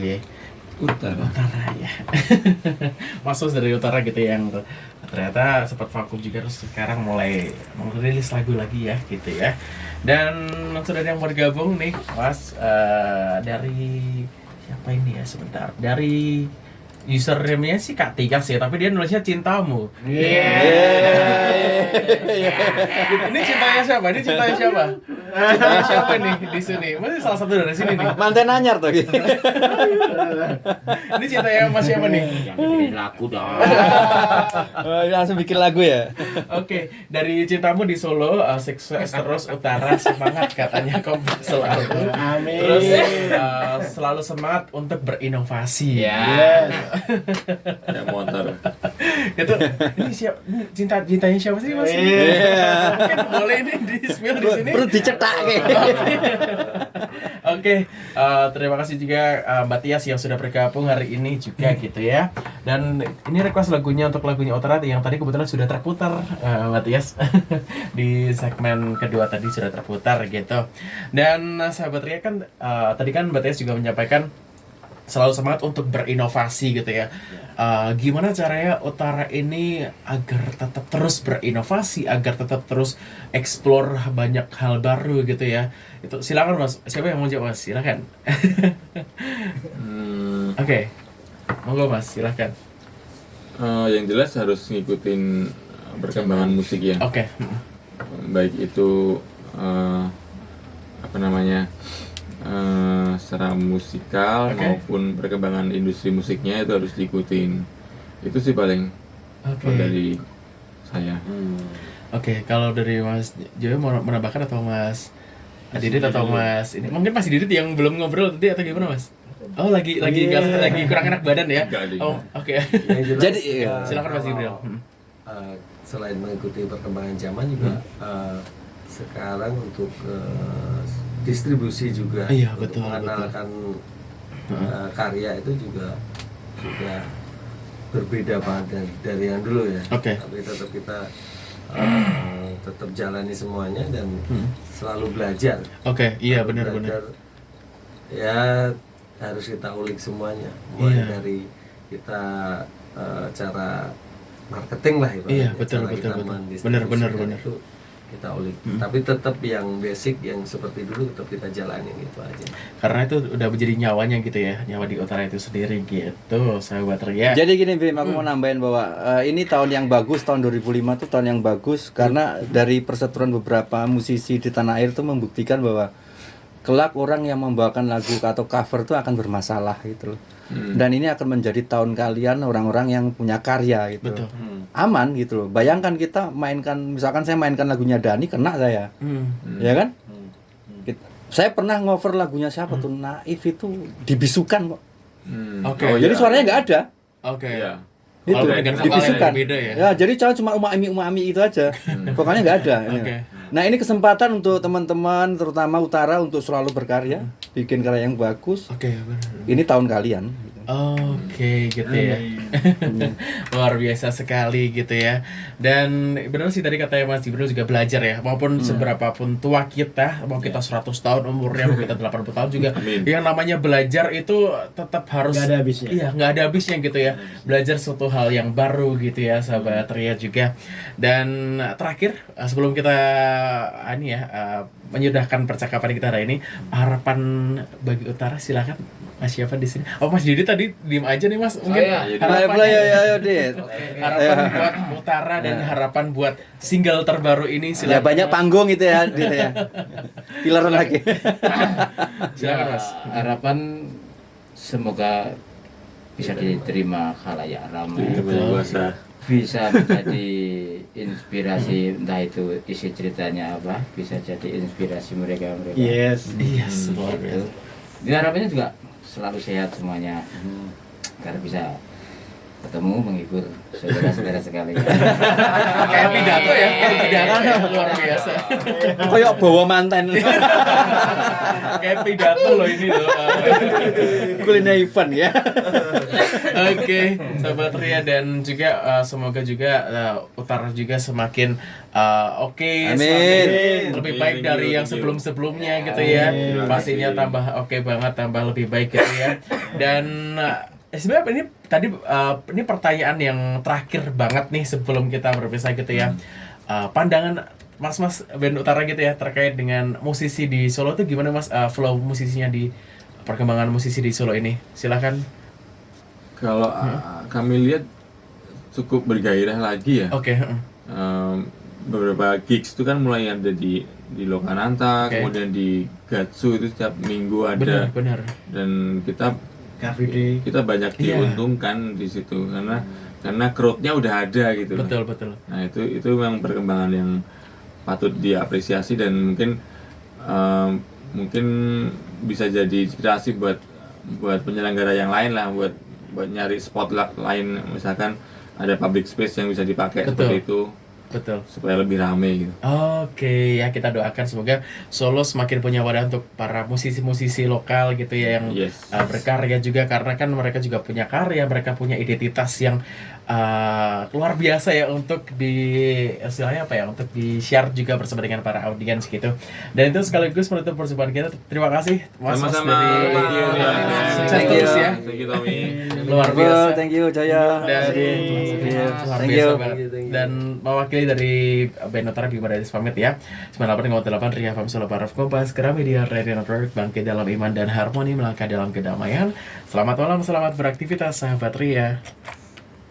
Oke. Utara ya. Masuk dari utara gitu yang ternyata sempat vakum juga, terus sekarang mulai merilis lagu lagi ya gitu ya. Dan sudah ada yang bergabung nih Mas, dari siapa ini ya, sebentar, dari username-nya sih Kak Tika sih, tapi dia nulisnya Cintamu. Ini cintanya siapa? Cintanya siapa nih di sini? Masih salah satu dari sini nih. Manten anyar tuh gitu. Ini cintanya Mas siapa nih? yang bikin lagu dong. Langsung bikin lagu ya. Oke, dari Cintamu di Solo, sukses terus Utara, semangat katanya kompak selalu. Amin. Terus selalu semangat untuk berinovasi. Ya. Ya motor. Itu ini cintanya siapa sih Mas? Iya. Mungkin boleh ini di-spill di sini. Perlu dicetak kayak. Oke, terima kasih juga Mbak Tias yang sudah bergabung hari ini juga gitu ya. Dan ini request lagunya untuk lagunya Utara yang tadi kebetulan sudah terputar, Mbak Tias. Di segmen kedua tadi sudah terputar gitu. Dan sahabat Ria kan tadi kan Mbak Tias juga menyampaikan selalu semangat untuk berinovasi gitu ya. Gimana caranya Utara ini agar tetap terus berinovasi, agar tetap terus explore banyak hal baru gitu ya. Itu silakan Mas. Siapa yang mau jawab Mas? Silakan. Oke. Monggo Mas, silakan. Yang jelas harus ngikutin perkembangan musik ya. Oke. Baik itu secara musikal maupun perkembangan industri musiknya itu harus diikutin. Itu sih paling kalau dari saya. Oke, kalau dari Mas Joyo mau menambahkan atau Mas Didit atau Mas ini mungkin Mas Didit yang belum ngobrol tadi atau gimana Mas? Oh lagi kurang enak badan ya? Oh oke. Jadi silakan Mas Jibril. Selain mengikuti perkembangan zaman juga sekarang untuk distribusi juga, Iya, untuk betul, mengenalkan karya itu juga sudah berbeda banget dari yang dulu ya. Tapi tetap kita tetap jalani semuanya dan selalu belajar. Iya benar. Ya harus kita ulik semuanya, mulai dari kita cara marketing lah ibaratnya. Iya betul. Benar. Itu kita ulik. Tapi tetap yang basic yang seperti dulu tetap kita jalanin gitu aja. Karena itu udah menjadi nyawanya gitu ya, nyawa di Utara itu sendiri gitu, sahabat Ria. Jadi gini Bim, aku mau nambahin bahwa ini tahun yang bagus, tahun 2005 itu tahun yang bagus karena dari perseteruan beberapa musisi di tanah air itu membuktikan bahwa kelak orang yang membawakan lagu atau cover itu akan bermasalah gitu loh. Dan ini akan menjadi tahun kalian orang-orang yang punya karya gitu. Betul. Aman gitu loh. Bayangkan kita mainkan, misalkan saya mainkan lagunya Dani, kena saya. Ya kan? Saya pernah ngover lagunya siapa tuh, Naif itu dibisukan kok. Jadi suaranya nggak ada. Itu dibisukan. Ya, jadi cuma umami itu aja. Pokoknya nggak ada. Nah, ini kesempatan untuk teman-teman terutama Utara untuk selalu berkarya, bikin karya yang bagus. Benar. Ini tahun kalian. Gitu ya. Luar biasa sekali gitu ya. Dan benar sih tadi katanya Mas Jibril juga belajar ya. Maupun seberapapun tua kita, mau kita 100 tahun umurnya, mau kita 80 tahun juga, yang namanya belajar itu tetap harus Nggak ada habisnya. Iya, nggak ada habisnya gitu ya. Belajar suatu hal yang baru gitu ya, sahabat Ria juga. Dan terakhir sebelum kita menyudahkan percakapan kita hari ini, harapan bagi Utara silakan. Mas siapa di sini? Oh Mas Didi tadi diem aja nih Mas. Mungkin Ayo Dit. Harapan buat Utara dan harapan buat single terbaru ini silakan. Ya banyak panggung gitu ya, Dit ya. Pilar lagi. Silakan Mas. Harapan semoga bisa diterima khalayak ramai. Bisa menjadi inspirasi, entah itu isi ceritanya apa, bisa jadi inspirasi mereka. Yes, luar biasa. Ini harapannya juga selalu sehat semuanya, agar bisa ketemu menghibur saudara-saudara sekalian. Kayak pidato ya, luar biasa. Kayak bawa manten. Kayak pidato loh ini loh. Kuliner event ya. Oke, sahabat Ria, dan juga semoga juga Utara juga semakin oke, Amin. semakin lebih baik Amin. dari yang Thank you. sebelum-sebelumnya gitu ya. Amin. Pastinya tambah oke banget, tambah lebih baik gitu ya. Dan sebenarnya ini tadi ini pertanyaan yang terakhir banget nih sebelum kita berpisah gitu ya. Pandangan Mas band Utara gitu ya terkait dengan musisi di Solo tuh gimana Mas, flow musisinya di perkembangan musisi di Solo ini? Silakan. Kalau kami lihat cukup bergairah lagi ya. Oke. Beberapa gigs itu kan mulai ada di Lokananta, Oke. kemudian di Gatsu itu setiap minggu ada. Benar. Dan kita KVD. banyak Iya. diuntungkan di situ karena crowd-nya udah ada gitu loh. Betul. Nah, itu memang perkembangan yang patut diapresiasi dan mungkin bisa jadi inspirasi buat penyelenggara yang lain lah, buat nyari spot lain, misalkan ada public space yang bisa dipakai Betul. seperti itu Betul. supaya lebih rame gitu. Oke, ya kita doakan semoga Solo semakin punya wadah untuk para musisi-musisi lokal gitu ya yang Yes. berkarya juga, karena kan mereka juga punya karya, mereka punya identitas yang luar biasa ya untuk istilahnya apa ya, untuk di-share juga bersama dengan para audiens gitu. Dan itu sekaligus menutup perjumpaan kita. Terima kasih Mas Sama-sama. dari Thank you, Rian. sukses Thank terus you. ya. Thank you Tommy. Luar biasa. Thank you Jaya. Dan luar Thank biasa you. banget. Dan mewakili dari band Utara Bima Dadis pamit ya. 98,8 Ria Fam Solo Paraf Kompas Gramedia Radio Network, bangkit dalam iman dan harmoni, melangkah dalam kedamaian. Selamat malam, selamat beraktivitas sahabat Ria.